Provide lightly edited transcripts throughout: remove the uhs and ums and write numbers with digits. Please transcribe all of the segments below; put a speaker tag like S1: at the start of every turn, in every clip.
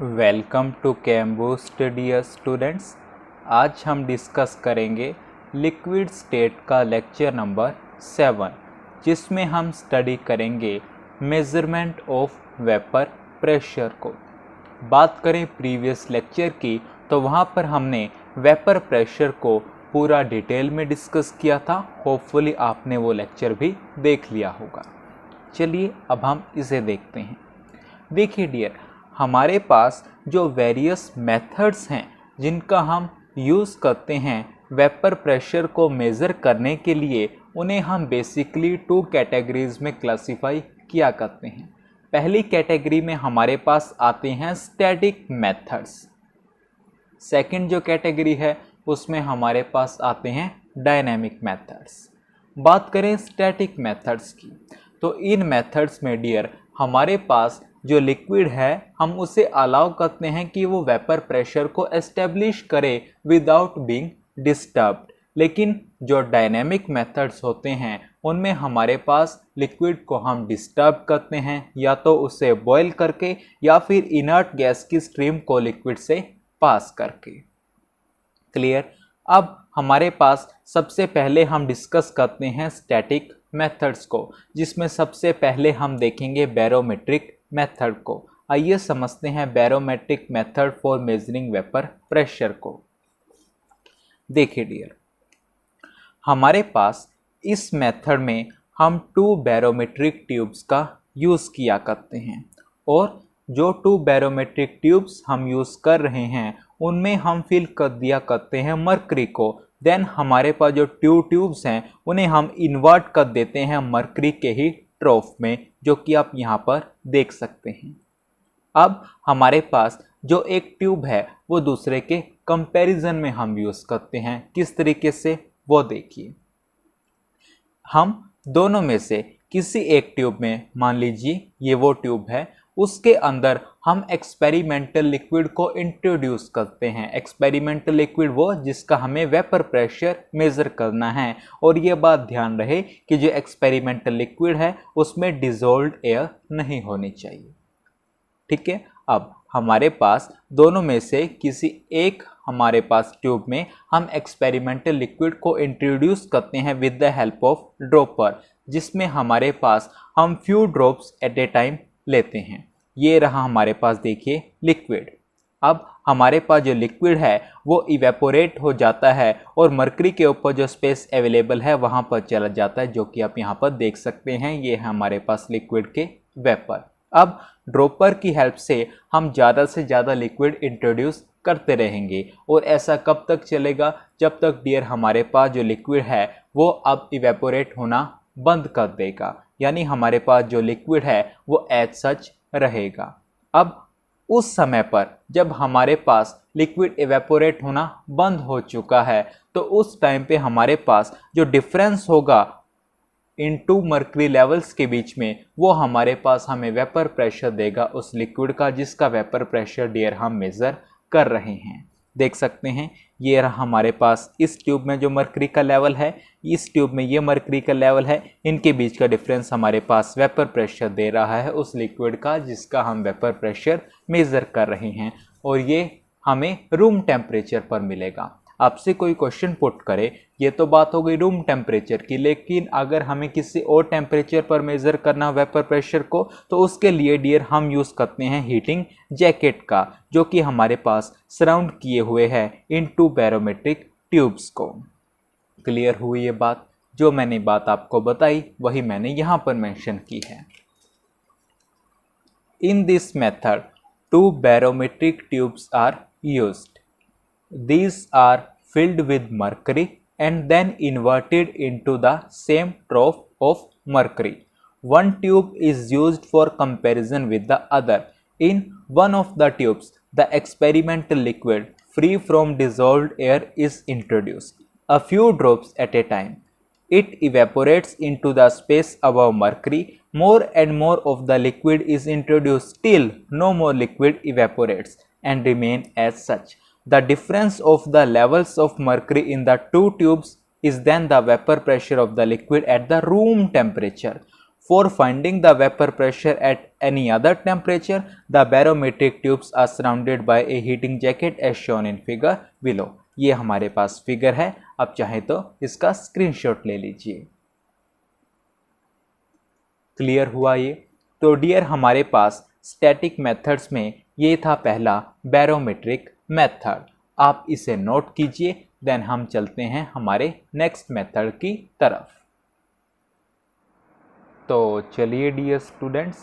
S1: Welcome to Chemboost dear students. आज हम discuss करेंगे लिक्विड स्टेट का लेक्चर नंबर 7, जिसमें हम स्टडी करेंगे मेज़रमेंट ऑफ वेपर प्रेशर को। बात करें प्रीवियस लेक्चर की तो वहाँ पर हमने वेपर प्रेशर को पूरा डिटेल में डिस्कस किया था। होपफुली आपने वो लेक्चर भी देख लिया होगा। चलिए अब हम इसे देखते हैं। देखिए डियर, हमारे पास जो वेरियस मेथड्स हैं जिनका हम यूज़ करते हैं वेपर प्रेशर को मेज़र करने के लिए, उन्हें हम बेसिकली 2 कैटेगरीज में क्लासिफाई किया करते हैं। पहली कैटेगरी में हमारे पास आते हैं स्टैटिक मेथड्स। सेकंड जो कैटेगरी है उसमें हमारे पास आते हैं डायनामिक मेथड्स। बात करें स्टैटिक मेथड्स की तो इन मेथड्स में डियर हमारे पास जो लिक्विड है हम उसे अलाउ करते हैं कि वो वेपर प्रेशर को एस्टेब्लिश करे विदाउट बीइंग डिस्टर्ब्ड। लेकिन जो डायनेमिक मेथड्स होते हैं उनमें हमारे पास लिक्विड को हम डिस्टर्ब करते हैं, या तो उसे बॉयल करके या फिर इनर्ट गैस की स्ट्रीम को लिक्विड से पास करके। क्लियर। अब हमारे पास सबसे पहले हम डिस्कस करते हैं स्टैटिक मेथड्स को, जिसमें सबसे पहले हम देखेंगे बैरोमेट्रिक मेथड को। आइए समझते हैं barometric method for measuring vapour pressure को। देखिए डियर, हमारे पास इस मेथड में हम 2 बैरोमेट्रिक ट्यूब्स का यूज़ किया करते हैं, और जो 2 बैरोमेट्रिक ट्यूब्स हम यूज़ कर रहे हैं उनमें हम फिल कर दिया करते हैं मरकरी को। देन हमारे पास जो ट्यूब्स हैं उन्हें हम इन्वर्ट कर देते हैं मरकरी के ही ट्रॉफ में, जो कि आप यहाँ पर देख सकते हैं। अब हमारे पास जो एक ट्यूब है वो दूसरे के कंपैरिजन में हम यूज़ करते हैं। किस तरीके से वो देखिए। हम दोनों में से किसी एक ट्यूब में, मान लीजिए ये वो ट्यूब है, उसके अंदर हम एक्सपेरिमेंटल लिक्विड को इंट्रोड्यूस करते हैं। एक्सपेरिमेंटल लिक्विड वो जिसका हमें वेपर प्रेशर मेज़र करना है, और ये बात ध्यान रहे कि जो एक्सपेरिमेंटल लिक्विड है उसमें डिज़ोल्व्ड एयर नहीं होनी चाहिए। ठीक है। अब हमारे पास दोनों में से किसी एक हमारे पास ट्यूब में हम एक्सपेरिमेंटल लिक्विड को इंट्रोड्यूस करते हैं with the help of dropper, जिसमें हमारे पास हम few drops at a time लेते हैं। ये रहा हमारे पास, देखिए लिक्विड। अब हमारे पास जो लिक्विड है वो इवेपोरेट हो जाता है और मरकरी के ऊपर जो स्पेस अवेलेबल है वहाँ पर चला जाता है, जो कि आप यहाँ पर देख सकते हैं। ये है हमारे पास लिक्विड के वेपर। अब ड्रॉपर की हेल्प से हम ज़्यादा से ज़्यादा लिक्विड इंट्रोड्यूस करते रहेंगे, और ऐसा कब तक चलेगा? जब तक डियर हमारे पास जो लिक्विड है वो अब इवेपोरेट होना बंद कर देगा, यानी हमारे पास जो लिक्विड है वो एज सच रहेगा। अब उस समय पर जब हमारे पास लिक्विड इवेपोरेट होना बंद हो चुका है तो उस टाइम पे हमारे पास जो डिफरेंस होगा इन 2 मरकरी लेवल्स के बीच में, वो हमारे पास हमें वेपर प्रेशर देगा उस लिक्विड का जिसका वेपर प्रेशर डियर हम मेज़र कर रहे हैं। देख सकते हैं ये रहा हमारे पास इस ट्यूब में जो मरकरी का लेवल है, इस ट्यूब में ये मरकरी का लेवल है, इनके बीच का डिफरेंस हमारे पास वेपर प्रेशर दे रहा है उस लिक्विड का जिसका हम वेपर प्रेशर मेज़र कर रहे हैं, और ये हमें रूम टेम्परेचर पर मिलेगा। आपसे कोई क्वेश्चन पुट करे, ये तो बात हो गई रूम टेम्परेचर की, लेकिन अगर हमें किसी और टेम्परेचर पर मेज़र करना वेपर प्रेशर को तो उसके लिए डियर हम यूज़ करते हैं हीटिंग जैकेट का, जो कि हमारे पास सराउंड किए हुए है इन 2 बैरोमेट्रिक ट्यूब्स को। क्लियर हुई ये बात? जो मैंने बात आपको बताई वही मैंने यहाँ पर मेंशन की है। In this method 2 barometric tubes are used. These are filled with mercury and then inverted into the same trough of mercury. One tube is used for comparison with the other. In one of the tubes, the experimental liquid free from dissolved air is introduced, a few drops at a time. It evaporates into the space above mercury. More and more of the liquid is introduced till no more liquid evaporates and remain as such. The difference of the levels of mercury in the 2 tubes is then the vapor pressure of the liquid at the room temperature. For finding the vapor pressure at any other temperature, the barometric tubes are surrounded by a heating jacket as shown in figure below. ये हमारे पास figure है, आप चाहें तो इसका screenshot ले लीजिए। Clear हुआ ये? तो डियर हमारे पास स्टैटिक मेथड्स में ये था पहला बैरोमेट्रिक मेथड, आप इसे नोट कीजिए। देन हम चलते हैं हमारे नेक्स्ट मेथड की तरफ। तो चलिए डियर स्टूडेंट्स,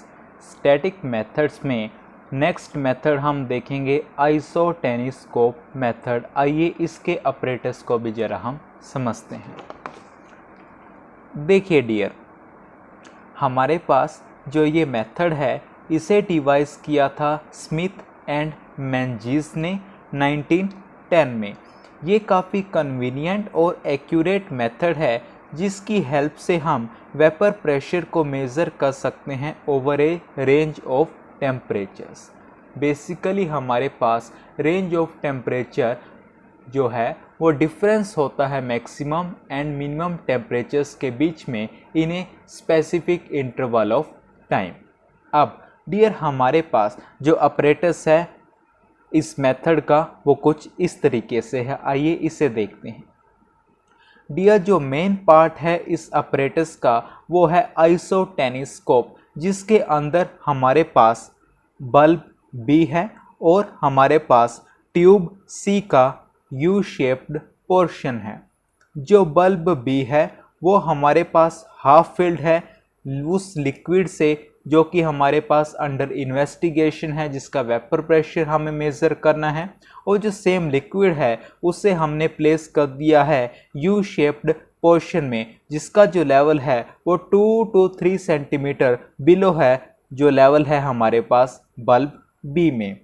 S1: स्टैटिक मेथड्स में नेक्स्ट मेथड हम देखेंगे आइसोटेनिस्कोप मेथड। आइए इसके ऑपरेटर्स को भी जरा हम समझते हैं। देखिए डियर, हमारे पास जो ये मेथड है इसे डिवाइस किया था स्मिथ एंड मैनजीज ने 1910 में। ये काफ़ी कन्वीनियंट और एक्यूरेट मेथड है जिसकी हेल्प से हम वेपर प्रेशर को मेज़र कर सकते हैं over A range of temperatures. Basically हमारे पास रेंज ऑफ टेम्परेचर जो है वो डिफरेंस होता है मैक्सिमम एंड मिनिमम टेम्परेचर्स के बीच में in a specific interval of time. अब डियर हमारे पास जो ऑपरेटर्स है इस मेथड का वो कुछ इस तरीके से है, आइए इसे देखते हैं। डियर जो मेन पार्ट है इस ऑपरेटर्स का वो है आइसोटेनिस्कोप, जिसके अंदर हमारे पास बल्ब बी है और हमारे पास ट्यूब सी का यू शेप्ड पोर्शन है। जो बल्ब बी है वो हमारे पास हाफ फिल्ड है उस लिक्विड से जो कि हमारे पास अंडर इन्वेस्टिगेशन है, जिसका वेपर प्रेशर हमें मेज़र करना है। और जो सेम लिक्विड है उसे हमने प्लेस कर दिया है यू शेप्ड पोर्शन में, जिसका जो लेवल है वो 2 to 3 सेंटीमीटर बिलो है जो लेवल है हमारे पास बल्ब बी में।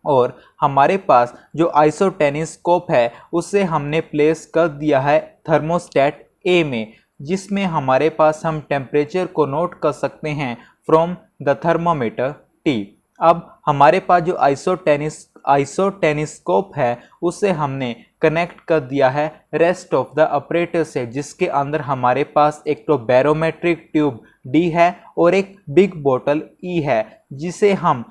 S1: और हमारे पास जो आइसोटेनिस्कोप है उसे हमने प्लेस कर दिया है थर्मोस्टेट ए में, जिसमें हमारे पास हम टेम्परेचर को नोट कर सकते हैं फ्रॉम द थर्मोमीटर टी। अब हमारे पास जो आइसोटेनिस्कोप है उसे हमने कनेक्ट कर दिया है रेस्ट ऑफ द ऑपरेटर से, जिसके अंदर हमारे पास एक तो बैरोमेट्रिक ट्यूब डी है और एक बिग बोतल ई है, जिसे हम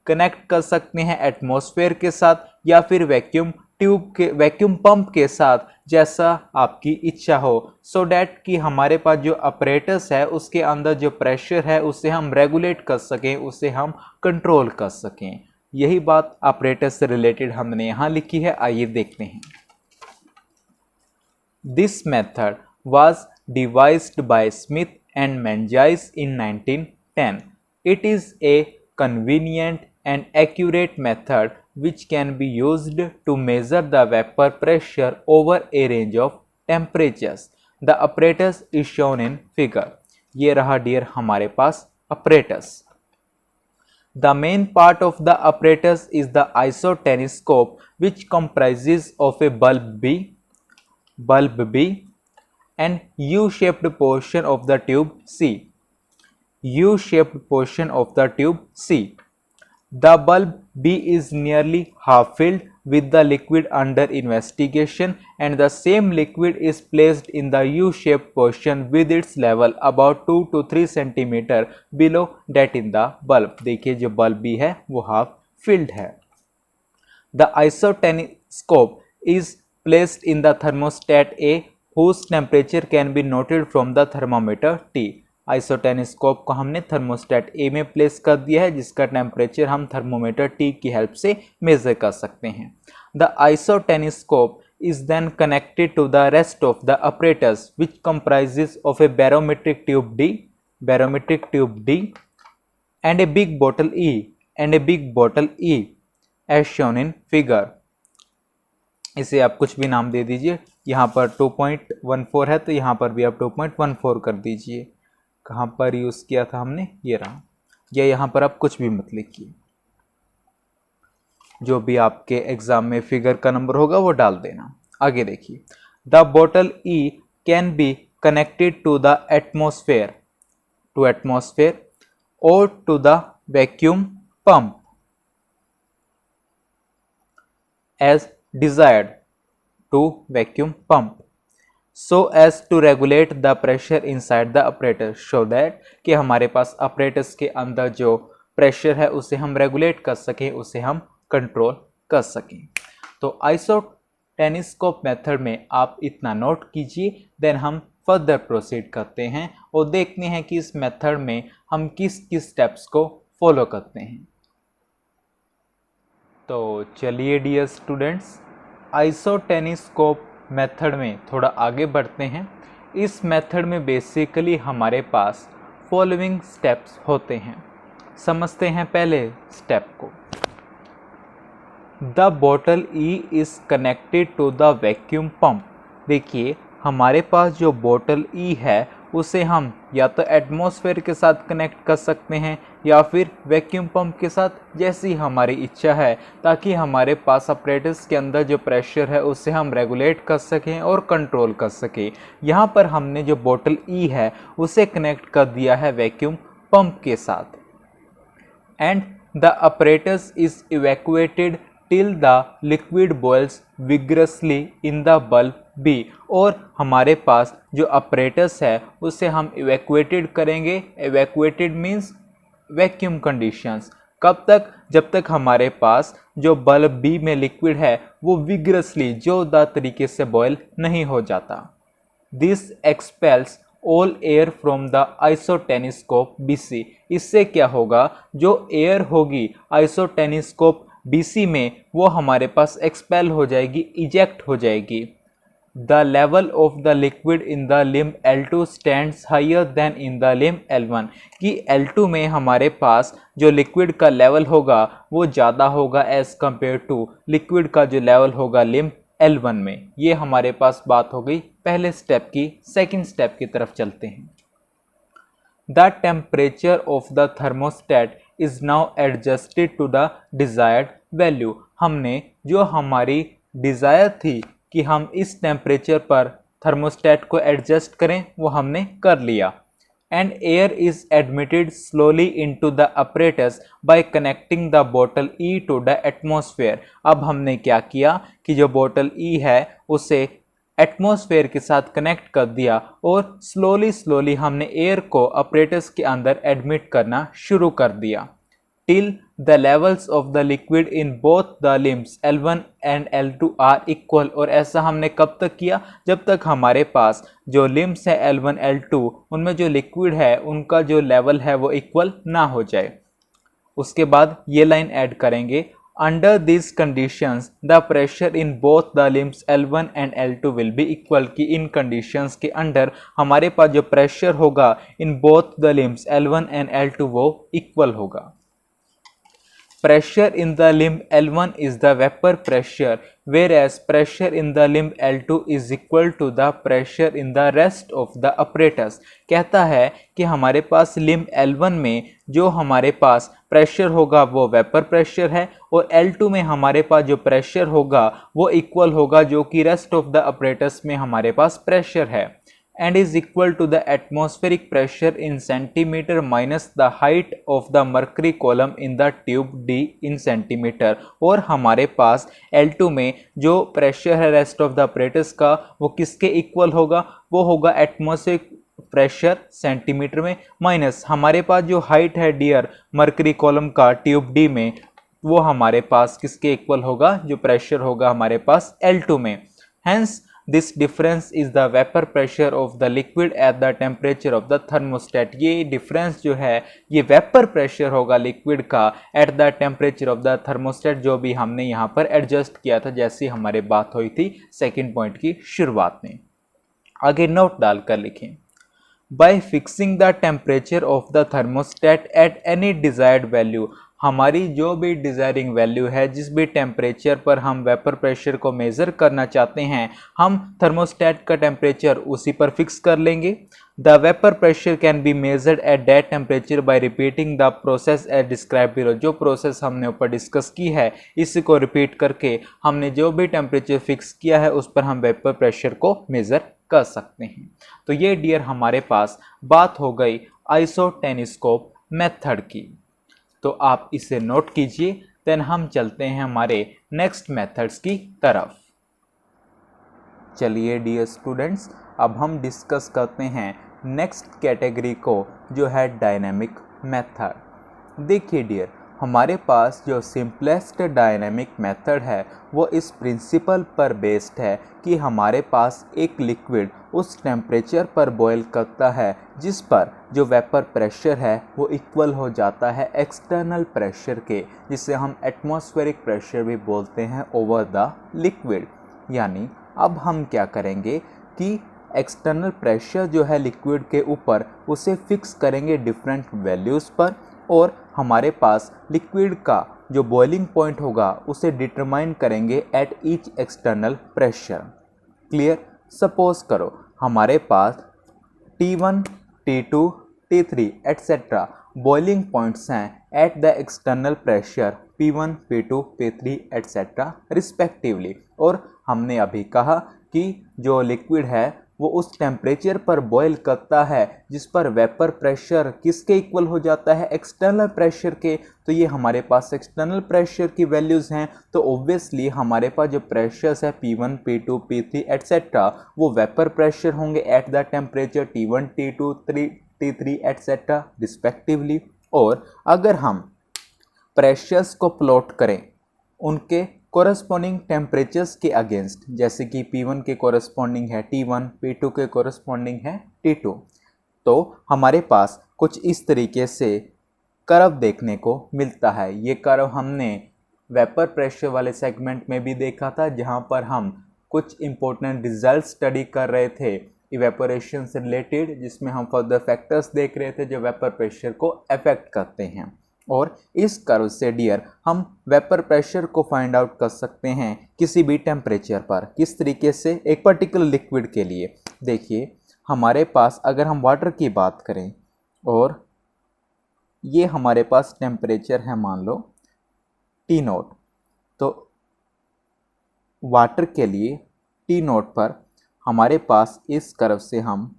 S1: कनेक्ट कर सकते हैं एटमॉस्फेयर के साथ या फिर वैक्यूम पंप के साथ, जैसा आपकी इच्छा हो, सो डैट कि हमारे पास जो ऑपरेटर्स है उसके अंदर जो प्रेशर है उसे हम रेगुलेट कर सकें, उसे हम कंट्रोल कर सकें। यही बात ऑपरेटर से रिलेटेड हमने यहाँ लिखी है, आइए देखते हैं। This method was devised by Smith and Menzies in 1910. It is a convenient and accurate method which can be used to measure the vapor pressure over a range of temperatures. The apparatus is shown in figure. ये रहा dear हमारे पास apparatus. The main part of the apparatus is the isoteniscope, which comprises of a bulb B and U-shaped portion of the tube C. U-shaped portion of the tube C. The bulb B is nearly half filled with the liquid under investigation, and the same liquid is placed in the U-shaped portion with its level about 2 to 3 centimeter below that in the bulb. देखिए जो bulb B है वो half filled है। The isoteniscope is placed in the thermostat A, whose temperature can be noted from the thermometer T. आइसोटेनिस्कोप को हमने thermostat ए में place कर दिया है, जिसका टेम्परेचर हम थर्मोमीटर टी की हेल्प से मेजर कर सकते हैं। The isoteniscope is then connected to the rest of the operators which comprises of a barometric tube D and a big बोतल E as shown in figure. इसे आप कुछ भी नाम दे दीजिए, यहाँ पर 2.14 है तो यहाँ पर भी आप 2.14 कर दीजिए। कहाँ पर यूज़ किया था हमने, ये रहा, या यहाँ पर आप कुछ भी मत लिखिए, जो भी आपके एग्जाम में फिगर का नंबर होगा वो डाल देना। आगे देखिए, द बोतल E can be connected to the atmosphere और to the vacuum pump as desired to vacuum pump. So as to regulate the pressure inside the operator, so that कि हमारे पास ऑपरेटर्स के अंदर जो प्रेशर है उसे हम रेगुलेट कर सकें, उसे हम कंट्रोल कर सकें। तो आइसोटेनिस्कोप मेथड में आप इतना नोट कीजिए, देन हम फर्दर प्रोसीड करते हैं और देखते हैं कि इस मेथड में हम किस किस स्टेप्स को फॉलो करते हैं। तो चलिए डियर स्टूडेंट्स, आइसोटेनिस्कोप मेथड में थोड़ा आगे बढ़ते हैं। इस मेथड में बेसिकली हमारे पास फॉलोइंग स्टेप्स होते हैं। समझते हैं पहले स्टेप को। The bottle E is connected to the vacuum pump. देखिए हमारे पास जो बॉटल ई है उसे हम या तो एटमॉस्फेयर के साथ कनेक्ट कर सकते हैं या फिर वैक्यूम पंप के साथ, जैसी हमारी इच्छा है, ताकि हमारे पास अपरेटस के अंदर जो प्रेशर है उसे हम रेगुलेट कर सकें और कंट्रोल कर सकें। यहाँ पर हमने जो बॉटल ई है उसे कनेक्ट कर दिया है वैक्यूम पंप के साथ। And the apparatus is evacuated till the liquid boils vigorously in the bulb B। और हमारे पास जो apparatus है उसे हम evacuated करेंगे। evacuated means vacuum conditions. कब तक? जब तक हमारे पास जो बल्ब बी में लिक्विड है वो विग्रसली जोरदार तरीके से बॉयल नहीं हो जाता। This expels all air from the isoteniscope BC। इससे क्या होगा, जो एयर होगी आइसोटेनिस्कोप BC में वो हमारे पास एक्सपेल हो जाएगी, इजेक्ट हो जाएगी। The level of the liquid in the limb L2 stands higher than in the limb L1। कि L2 में हमारे पास जो लिक्विड का लेवल होगा वो ज़्यादा होगा एज़ कम्पेयर टू लिक्विड का जो लेवल होगा लिम्ब L1 में। ये हमारे पास बात हो गई पहले स्टेप की। सेकंड स्टेप की तरफ चलते हैं। The temperature of the thermostat is now adjusted to the desired value. हमने जो हमारी डिज़ायर थी कि हम इस टेम्परेचर पर थर्मोस्टेट को एडजस्ट करें वो हमने कर लिया। And air is admitted slowly into the apparatus by connecting the bottle E to the atmosphere. अब हमने क्या किया कि जो बॉटल ई है उसे एटमॉस्फेयर के साथ कनेक्ट कर दिया और स्लोली हमने एयर को apparatus के अंदर एडमिट करना शुरू कर दिया। Till the levels of the liquid in both the limbs L1 and L2 are equal. और ऐसा हमने कब तक किया, जब तक हमारे पास जो लिम्ब्स है L1 L2 उनमें जो लिक्विड है उनका जो लेवल है वो इक्वल ना हो जाए। उसके बाद ये लाइन ऐड करेंगे, under this conditions the pressure in both the limbs L1 and L2 will be equal. कि इन कंडीशंस के अंडर हमारे पास जो प्रेशर होगा इन both the limbs L1 and L2 वो इक्वल होगा। Pressure in the limb L1 is the vapor pressure, whereas pressure in the limb L2 is equal to the pressure in the rest of the apparatus। कहता है कि हमारे पास limb L1 में जो हमारे पास pressure होगा वो वेपर प्रेशर है और L2 में हमारे पास जो प्रेशर होगा वो इक्वल होगा जो कि रेस्ट ऑफ द apparatus में हमारे पास प्रेशर है। and is equal to the atmospheric pressure in centimeter minus the height of the mercury column in the tube D in centimeter। और हमारे पास L2 में जो प्रेशर है रेस्ट ऑफ द apparatus का वो किसके इक्वल होगा, वो होगा एटमॉस्फेरिक प्रेशर सेंटीमीटर में माइनस हमारे पास जो हाइट है डियर मर्करी कॉलम का ट्यूब डी में वो हमारे पास किसके इक्वल होगा, जो प्रेशर होगा हमारे पास L2 में। Hence this difference is the vapour pressure of the liquid at the temperature of the thermostat. ये डिफरेंस जो है ये वेपर प्रेशर होगा लिक्विड का at the temperature of the thermostat, जो भी हमने यहाँ पर एडजस्ट किया था जैसी हमारी बात हुई थी सेकंड पॉइंट की शुरुआत में। आगे नोट डालकर लिखें, bye fixing the temperature of the thermostat at any desired value. हमारी जो भी डिज़ायरिंग वैल्यू है, जिस भी टेम्परेचर पर हम वेपर प्रेशर को मेज़र करना चाहते हैं, हम थर्मोस्टेट का टेम्परेचर उसी पर फिक्स कर लेंगे। The vapour pressure can be measured at that temperature by repeating the process as describe below. जो प्रोसेस हमने ऊपर डिस्कस की है इसी को रिपीट करके हमने जो भी टेम्परेचर फिक्स किया है उस पर हम वेपर प्रेशर को मेज़र कर सकते हैं। तो ये डियर हमारे पास बात हो गई आइसोटेनिस्कोप मेथड की, तो आप इसे नोट कीजिए। देन हम चलते हैं हमारे नेक्स्ट मेथड्स की तरफ। चलिए डियर स्टूडेंट्स, अब हम डिस्कस करते हैं नेक्स्ट कैटेगरी को, जो है डायनेमिक मेथड। देखिए डियर, हमारे पास जो सिंपलेस्ट डायनेमिक मेथड है वो इस प्रिंसिपल पर बेस्ड है कि हमारे पास एक लिक्विड उस टेम्परेचर पर बॉयल करता है जिस पर जो वेपर प्रेशर है वो इक्वल हो जाता है एक्सटर्नल प्रेशर के, जिसे हम एटमॉस्फेरिक प्रेशर भी बोलते हैं ओवर द लिक्विड। यानी अब हम क्या करेंगे कि एक्सटर्नल प्रेशर जो है लिक्विड के ऊपर उसे फिक्स करेंगे डिफरेंट वैल्यूज़ पर, और हमारे पास लिक्विड का जो बॉइलिंग पॉइंट होगा उसे डिटरमाइन करेंगे at each external pressure. Clear? Suppose करो हमारे पास T1, T2, T3 etcetera boiling points हैं at the external pressure P1, P2, P3 etcetera respectively, और हमने अभी कहा कि जो लिक्विड है वो उस टेम्परेचर पर बॉयल करता है जिस पर वेपर प्रेशर किसके इक्वल हो जाता है, एक्सटर्नल प्रेशर के। तो ये हमारे पास एक्सटर्नल प्रेशर की वैल्यूज़ हैं, तो ऑब्वियसली हमारे पास जो प्रेशर्स है P1, P2, P3 एट्सेट्रा वो वेपर प्रेशर होंगे at the temperature T1, T2, T3 etcetera respectively. और अगर हम प्रेशर्स को प्लॉट करें उनके कोरस्पॉन्डिंग टेम्परेचर्स के अगेंस्ट, जैसे कि P1 के कोरस्पॉन्डिंग है T1, P2 के कोरस्पॉन्डिंग है T2, तो हमारे पास कुछ इस तरीके से कर्व देखने को मिलता है। ये कर्व हमने वेपर प्रेशर वाले सेगमेंट में भी देखा था, जहाँ पर हम कुछ इंपॉर्टेंट रिजल्ट स्टडी कर रहे थे इवेपोरेशन से रिलेटेड, जिसमें हम फर्दर फैक्टर्स देख रहे थे जो वेपर प्रेशर को अफेक्ट करते हैं। और इस कर्व से डियर हम वेपर प्रेशर को फाइंड आउट कर सकते हैं किसी भी टेम्परेचर पर। किस तरीके से? एक पर्टिकुलर लिक्विड के लिए देखिए, हमारे पास अगर हम वाटर की बात करें और ये हमारे पास टेम्परेचर है मान लो T0, तो वाटर के लिए T0 पर हमारे पास इस कर्व से हम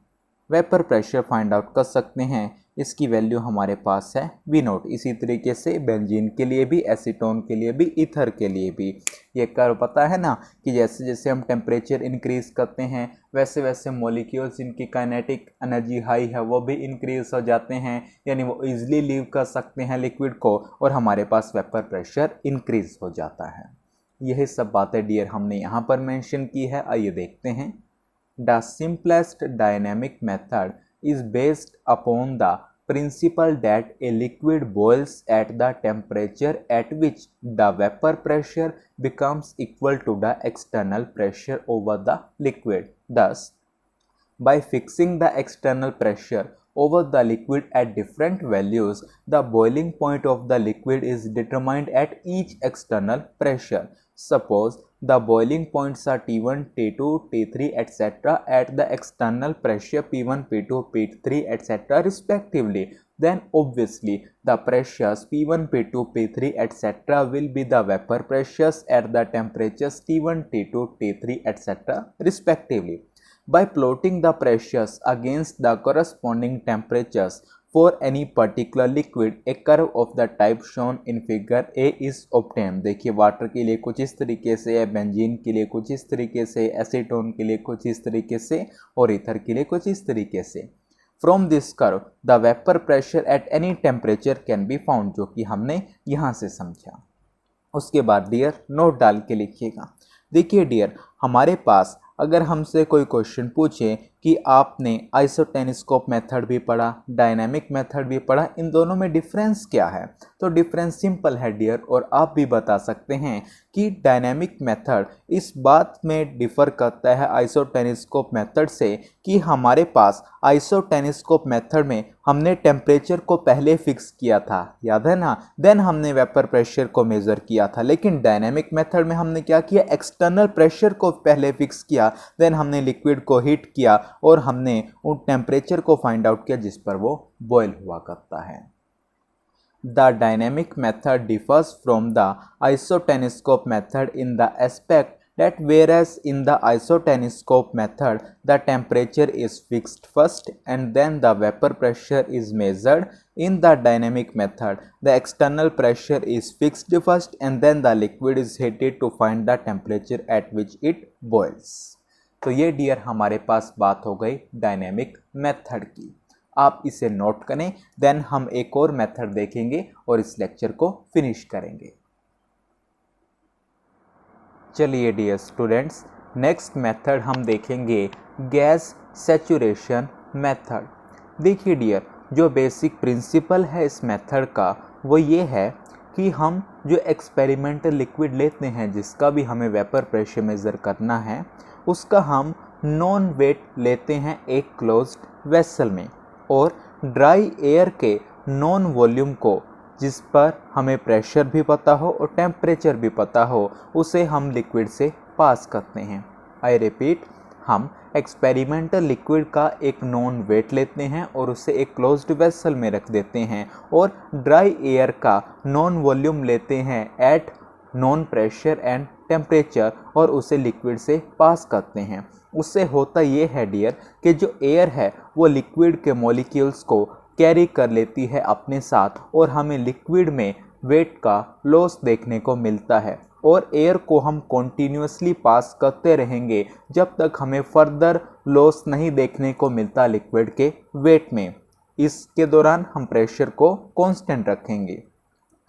S1: वेपर प्रेशर फाइंड आउट कर सकते हैं। इसकी वैल्यू हमारे पास है V0। इसी तरीके से बेंजीन के लिए भी, एसीटोन के लिए भी, ईथर के लिए भी। ये कर्व पता है ना कि जैसे जैसे हम टेम्परेचर इंक्रीज करते हैं वैसे वैसे मॉलिक्यूल्स इनकी काइनेटिक एनर्जी हाई है वो भी इंक्रीज हो जाते हैं, यानी वो इजीली लीव कर सकते हैं लिक्विड को, और हमारे पास वेपर प्रेशर इंक्रीज हो जाता है। यही सब बातें डियर हमने यहाँ पर मेंशन की है। आइए देखते हैं। The simplest dynamic method is based upon the principle that a liquid boils at the temperature at which the vapor pressure becomes equal to the external pressure over the liquid. Thus, by fixing the external pressure over the liquid at different values, the boiling point of the liquid is determined at each external pressure. Suppose the boiling points are T1, T2, T3 etc. at the external pressure P1, P2, P3 etc. respectively. Then obviously the pressures P1, P2, P3 etc. will be the vapor pressures at the temperatures T1, T2, T3 etc. respectively. By plotting the pressures against the corresponding temperatures for any particular liquid, a curve of the type shown in figure A is obtained. देखिए water के लिए कुछ इस तरीके से, benzene के लिए कुछ इस तरीके से, एसीटोन के लिए कुछ इस तरीके से, और ईथर के लिए कुछ इस तरीके से। From this curve, the vapor pressure at any temperature can be found, जो कि हमने यहाँ से समझा। उसके बाद डियर नोट डाल के लिखिएगा। देखिए डियर, हमारे पास अगर हमसे कोई क्वेश्चन पूछे कि आपने आइसोटेनिस्कोप मेथड भी पढ़ा, डायनामिक मेथड भी पढ़ा, इन दोनों में डिफरेंस क्या है, तो डिफरेंस सिंपल है डियर, और आप भी बता सकते हैं कि डायनामिक मेथड इस बात में डिफ़र करता है आइसोटेनिस्कोप मेथड से कि हमारे पास आइसोटेनिस्कोप मेथड में हमने टेम्परेचर को पहले फिक्स किया था, याद है ना, देन हमने वेपर प्रेशर को मेज़र किया था। लेकिन डायनामिक मेथड में हमने क्या किया, एक्सटर्नल प्रेशर को पहले फिक्स किया, देन हमने लिक्विड को हीट किया और हमने उन टेम्परेचर को फाइंड आउट किया जिस पर वो बॉयल हुआ करता है। The dynamic method differs from the isoteniscope method in the aspect that whereas in the isoteniscope method the temperature is fixed first and then the vapor pressure is measured, in the dynamic method the external pressure is fixed first and then the liquid is heated to find the temperature at which it boils. तो ये dear हमारे पास बात हो गई dynamic method की। आप इसे note करें, देन हम एक और मेथड देखेंगे और इस लेक्चर को फिनिश करेंगे। चलिए डियर स्टूडेंट्स, नेक्स्ट मेथड हम देखेंगे गैस सैचुरेशन मेथड। देखिए डियर, जो बेसिक प्रिंसिपल है इस मेथड का वो ये है कि हम जो एक्सपेरिमेंटल लिक्विड लेते हैं, जिसका भी हमें वेपर प्रेशर मेज़र करना है, उसका हम नॉन वेट लेते हैं एक क्लोज्ड वेसल में, और ड्राई एयर के नॉन वॉल्यूम को, जिस पर हमें प्रेशर भी पता हो और टेम्परेचर भी पता हो, उसे हम लिक्विड से पास करते हैं। आई रिपीट, हम एक्सपेरिमेंटल लिक्विड का एक नॉन वेट लेते हैं और उसे एक क्लोज्ड वेसल में रख देते हैं, और ड्राई एयर का नॉन वॉल्यूम लेते हैं at known pressure and temperature और उसे लिक्विड से पास करते हैं। उससे होता ये है डियर कि जो एयर है वो लिक्विड के मॉलिक्यूल्स को कैरी कर लेती है अपने साथ, और हमें लिक्विड में वेट का लॉस देखने को मिलता है, और एयर को हम कॉन्टीन्यूसली पास करते रहेंगे जब तक हमें फर्दर लॉस नहीं देखने को मिलता लिक्विड के वेट में। इसके दौरान हम प्रेशर को कांस्टेंट रखेंगे,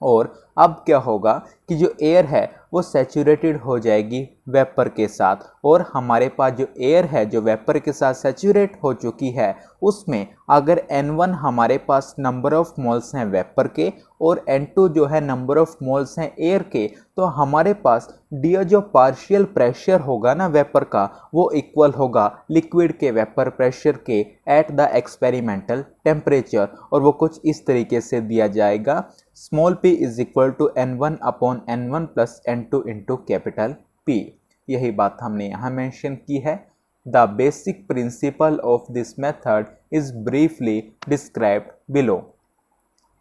S1: और अब क्या होगा कि जो एयर है वो सैचुरेटेड हो जाएगी वेपर के साथ, और हमारे पास जो एयर है जो वेपर के साथ सैचुरेट हो चुकी है, उसमें अगर N1 हमारे पास नंबर ऑफ मोल्स हैं वेपर के, और N2 जो है नंबर ऑफ मोल्स हैं एयर के, तो हमारे पास डियर जो पार्शियल प्रेशर होगा ना वेपर का, वो इक्वल होगा लिक्विड के वेपर प्रेशर के एट द एक्सपेरिमेंटल टेम्परेचर, और वो कुछ इस तरीके से दिया जाएगा, small p is equal to N1 upon N1 plus N2 into capital P। यही बात हमने यहाँ मेंशन की है। The basic principle of this method is briefly described below.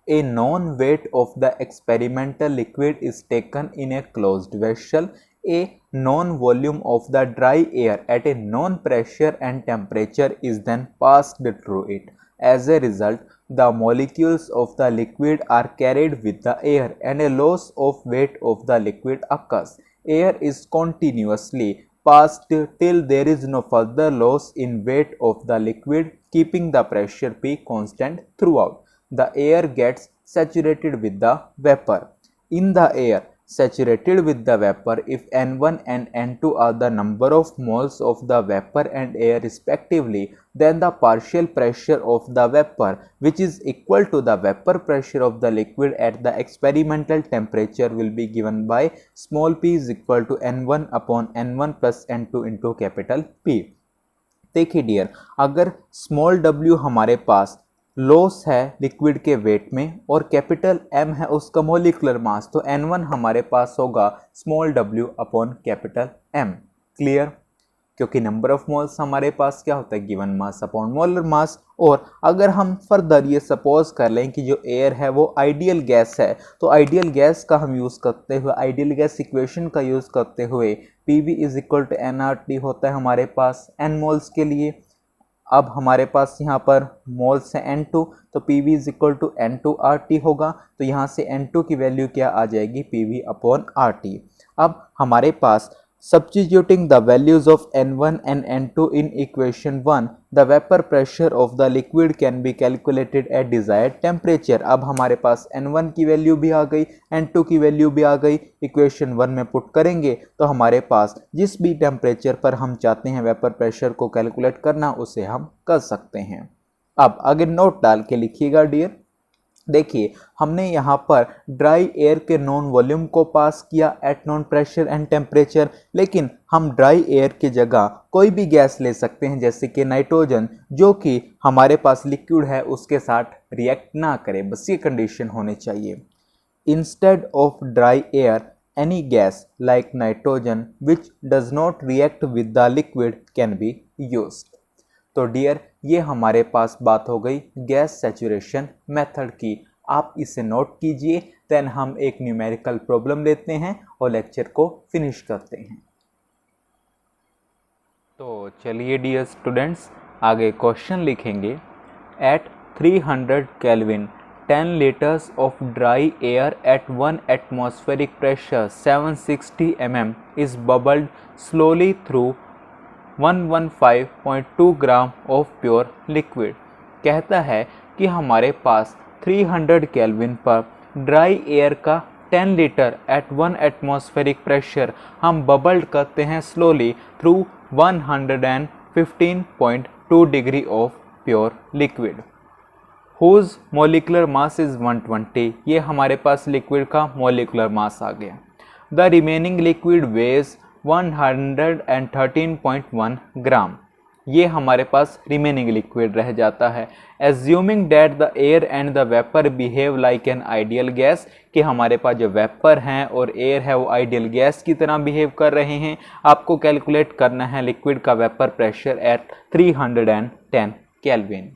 S1: A known weight of the experimental liquid is taken in a closed vessel. A known volume of the dry air at a known pressure and temperature is then passed through it. As a result, the molecules of the liquid are carried with the air and a loss of weight of the liquid occurs. Air is continuously passed till there is no further loss in weight of the liquid, keeping the pressure P constant throughout. The air gets saturated with the vapor. In the air saturated with the vapor, if N1 and N2 are the number of moles of the vapor and air respectively, then the partial pressure of the vapor, which is equal to the vapor pressure of the liquid at the experimental temperature, will be given by small p is equal to N1 upon N1 plus N2 into capital P. देखिए dear, अगर small w हमारे पास loss है liquid के wait में और capital M है उसका molecular mass, तो N1 हमारे पास होगा small w upon capital M। Clear? क्योंकि नंबर ऑफ मोल्स हमारे पास क्या होता है, given mass upon molar mass. और अगर हम फर्दर ये सपोज कर लें कि जो एयर है वो आइडियल गैस है, तो आइडियल गैस का हम यूज़ करते हुए, आइडियल गैस इक्वेशन का यूज़ करते हुए PV is equal to nRT होता है हमारे पास n मोल्स के लिए। अब हमारे पास यहाँ पर मोल्स है N2, तो PV is equal to N2RT होगा, तो यहाँ से N2 की वैल्यू क्या आ जाएगी, PV अपॉन RT। अब हमारे पास substituting the values of N1 and N2 in equation 1, the vapor pressure of the liquid can be calculated at desired temperature। अब हमारे पास N1 की वैल्यू भी आ गई, N2 की वैल्यू भी आ गई, इक्वेशन 1 में पुट करेंगे तो हमारे पास जिस भी टेम्परेचर पर हम चाहते हैं वेपर प्रेशर को कैलकुलेट करना, उसे हम कर सकते हैं। अब अगर नोट डाल के लिखिएगा डियर, देखिए हमने यहाँ पर ड्राई एयर के नॉन वॉल्यूम को पास किया at known pressure and temperature, लेकिन हम ड्राई एयर की जगह कोई भी गैस ले सकते हैं, जैसे कि नाइट्रोजन, जो कि हमारे पास लिक्विड है उसके साथ रिएक्ट ना करे, बस ये कंडीशन होनी चाहिए। Instead of dry air any gas like nitrogen which does not react with the liquid can be used. तो डियर, ये हमारे पास बात हो गई गैस सैचुरेशन मेथड की। आप इसे नोट कीजिए, देन हम एक न्यूमेरिकल प्रॉब्लम लेते हैं और लेक्चर को फिनिश करते हैं। तो चलिए डियर स्टूडेंट्स, आगे क्वेश्चन लिखेंगे। At 300 kelvin 10 liters of dry air at 1 atmospheric pressure 760 mm is bubbled slowly through 115.2 gram of pure liquid. कहता है कि हमारे पास 300 केल्विन पर ड्राई एयर का 10 लीटर एट 1 एटमॉस्फेरिक प्रेशर हम बबल्ड करते हैं slowly through 115.2 degree of pure liquid whose molecular mass is 120। ये हमारे पास लिक्विड का मोलिकुलर मास आ गया। द रिमेनिंग लिक्विड वेज 113.1 ग्राम। ये हमारे पास रिमेनिंग लिक्विड रह जाता है। Assuming that the air and the vapour behave like an ideal gas, कि हमारे पास जो वेपर हैं और एयर है वो आइडियल गैस की तरह बिहेव कर रहे हैं। आपको कैलकुलेट करना है लिक्विड का वेपर प्रेशर एट 310 केल्विन।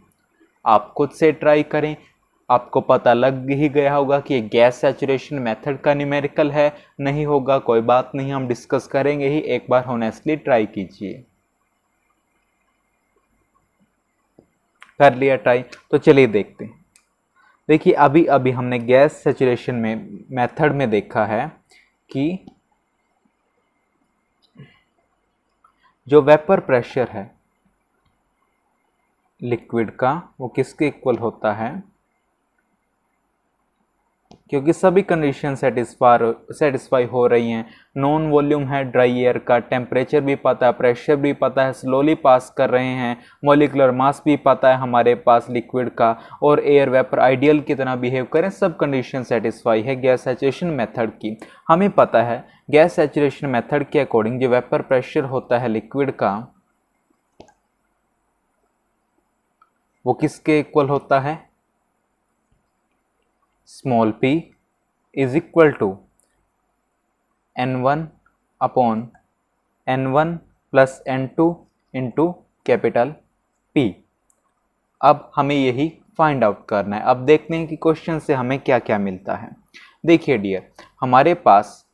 S1: आप खुद से ट्राई करें, आपको पता लग ही गया होगा कि गैस सैचुरेशन मेथड का न्यूमेरिकल है। नहीं होगा कोई बात नहीं, हम डिस्कस करेंगे ही, एक बार होनेस्टली ट्राई कीजिए। कर लिया ट्राई, तो चलिए देखते हैं। देखिए अभी अभी हमने गैस सैचुरेशन में मेथड में देखा है कि जो वेपर प्रेशर है लिक्विड का वो किसके इक्वल होता है, क्योंकि सभी कंडीशन सेटिस्फाई हो रही हैं। नॉन वॉल्यूम है ड्राई एयर का, टेम्परेचर भी पता है, प्रेशर भी पता है, स्लोली पास कर रहे हैं, मोलिकुलर मास भी पता है हमारे पास लिक्विड का, और एयर वेपर आइडियल की तरह बिहेव करें, सब कंडीशन सेटिस्फाई है गैस सैचुरेशन मेथड की। हमें पता है गैस सैचुरेशन मेथड के अकॉर्डिंग जो वेपर प्रेशर होता है लिक्विड का वो किसके इक्वल होता है, small p is equal to n1 upon n1 plus n2 into capital P। अब हमें यही फाइंड आउट करना है। अब देखते हैं कि क्वेश्चन से हमें क्या क्या मिलता है। देखिए डियर, हमारे पास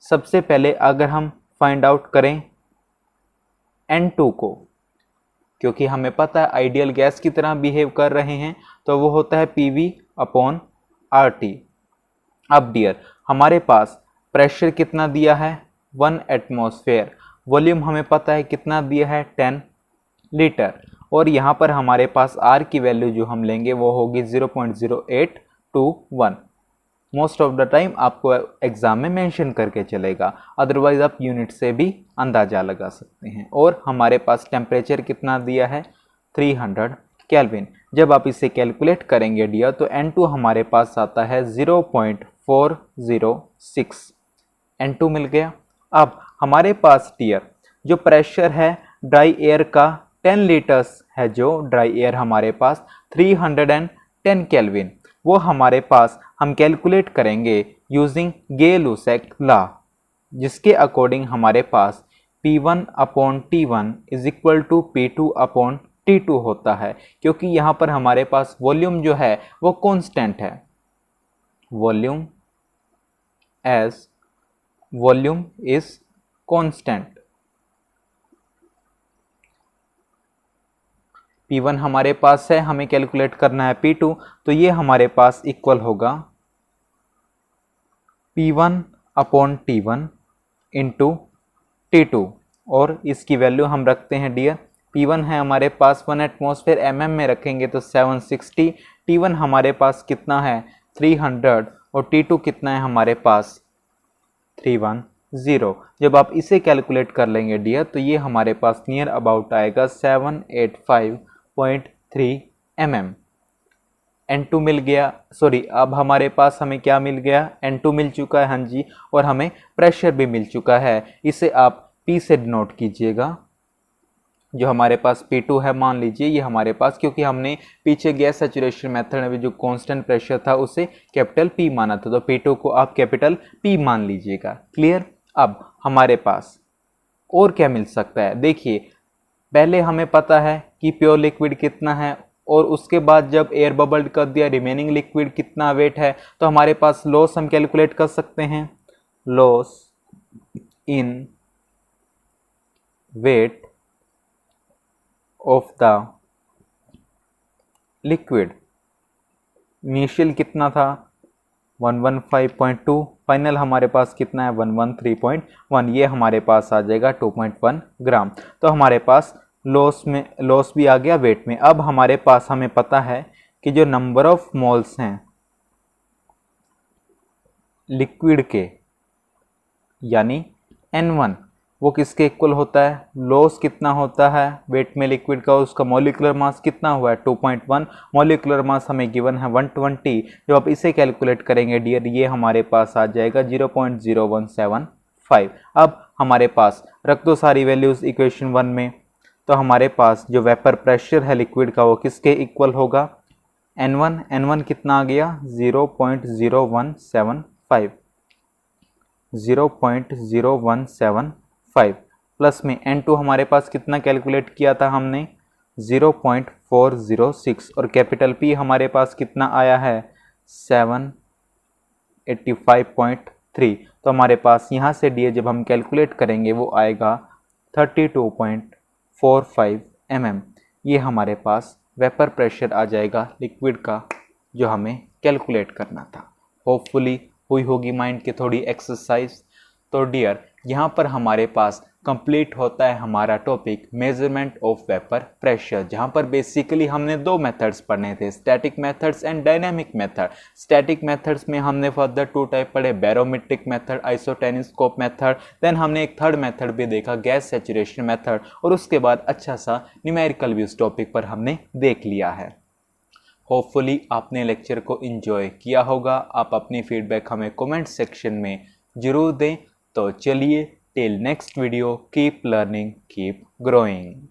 S1: सबसे पहले अगर हम फाइंड आउट करें n2 को, क्योंकि हमें पता है आइडियल गैस की तरह बिहेव कर रहे हैं, तो वो होता है PV अपॉन RT। अब डियर हमारे पास प्रेशर कितना दिया है 1 एटमॉस्फेयर, वॉल्यूम हमें पता है कितना दिया है 10 लीटर, और यहाँ पर हमारे पास R की वैल्यू जो हम लेंगे वो होगी 0.0821। मोस्ट ऑफ द टाइम आपको एग्जाम में मेंशन करके चलेगा, अदरवाइज आप यूनिट से भी अंदाजा लगा सकते हैं। और हमारे पास टेम्परेचर कितना दिया है 300 केल्विन। जब आप इसे कैलकुलेट करेंगे डियर तो N2 हमारे पास आता है 0.406, N2 मिल गया। अब हमारे पास डियर जो प्रेशर है ड्राई एयर का 10 लीटर्स है, जो ड्राई एयर हमारे पास 310 केल्विन, वो हमारे पास हम कैलकुलेट करेंगे यूजिंग गे-लुसेक लॉ, जिसके अकॉर्डिंग हमारे पास P1 upon T1 is equal to P2 upon T2 होता है, क्योंकि यहाँ पर हमारे पास वॉल्यूम जो है वो कांस्टेंट है। Volume is constant. P1 हमारे पास है, हमें कैलकुलेट करना है P2, तो ये हमारे पास इक्वल होगा P1 upon T1 into T2, और इसकी वैल्यू हम रखते हैं डियर। P1 है हमारे पास 1 एटमॉस्फेयर, mm में रखेंगे तो 760, T1 हमारे पास कितना है 300, और T2 कितना है हमारे पास 310। जब आप इसे कैलकुलेट कर लेंगे डियर तो ये हमारे पास नियर अबाउट आएगा 785.3 mm। N2 मिल गया, सॉरी अब हमारे पास हमें क्या मिल गया, N2 मिल चुका है, हाँ जी, और हमें प्रेशर भी मिल चुका है। इसे आप P से डिनोट कीजिएगा। जो हमारे पास P2 है मान लीजिए ये हमारे पास, क्योंकि हमने पीछे गैस सैचुरेशन मेथड में जो कांस्टेंट प्रेशर था उसे कैपिटल P माना था, तो P2 को आप कैपिटल P मान लीजिएगा। क्लियर। अब हमारे पास और क्या मिल सकता है, देखिए पहले हमें पता है कि प्योर लिक्विड कितना है, और उसके बाद जब एयर बबल्ड कर दिया रिमेनिंग लिक्विड कितना वेट है, तो हमारे पास लॉस हम कैलकुलेट कर सकते हैं। Loss in weight of the liquid, initial कितना था 115.2, फाइनल हमारे पास कितना है 113.1, ये हमारे पास आ जाएगा 2.1 ग्राम। तो हमारे पास लॉस भी आ गया वेट में। अब हमारे पास हमें पता है कि जो नंबर ऑफ मोल्स हैं लिक्विड के यानी N1 वो किसके इक्वल होता है, लॉस कितना होता है वेट में लिक्विड का, उसका मॉलिक्यूलर मास कितना हुआ है 2.1, मॉलिक्यूलर मास हमें गिवन है 120। जब आप इसे कैलकुलेट करेंगे डियर ये हमारे पास आ जाएगा 0.0175। अब हमारे पास रख दो सारी वैल्यूज इक्वेशन 1 में, तो हमारे पास जो वेपर प्रेशर है लिक्विड का वो किसके इक्वल होगा, N1 कितना आ गया 0.0175, 0.0175 प्लस में N2 हमारे पास कितना कैलकुलेट किया था हमने 0.406, और कैपिटल P हमारे पास कितना आया है 785.3। तो हमारे पास यहाँ से डी जब हम कैलकुलेट करेंगे वो आएगा 32.45 mm। ये हमारे पास वेपर प्रेशर आ जाएगा लिक्विड का जो हमें कैलकुलेट करना था। होपफुली हुई होगी माइंड की थोड़ी एक्सरसाइज। तो डियर यहाँ पर हमारे पास कंप्लीट होता है हमारा topic measurement of vapour pressure, जहाँ पर बेसिकली हमने दो मेथड्स पढ़ने थे, static methods and dynamic method. Static methods में हमने फर्दर 2 टाइप पढ़े, बैरोमीट्रिक मेथड, आइसोटेनिस्कोप मेथड, देन हमने एक थर्ड मेथड भी देखा गैस सैचुरेशन मेथड, और उसके बाद अच्छा सा न्यूमेरिकल भी उस टॉपिक पर हमने देख लिया है। होपफुली आपने लेक्चर को एंजॉय किया होगा। आप अपनी फीडबैक हमें कमेंट सेक्शन में ज़रूर दें। तो चलिए till next video, keep learning, keep growing.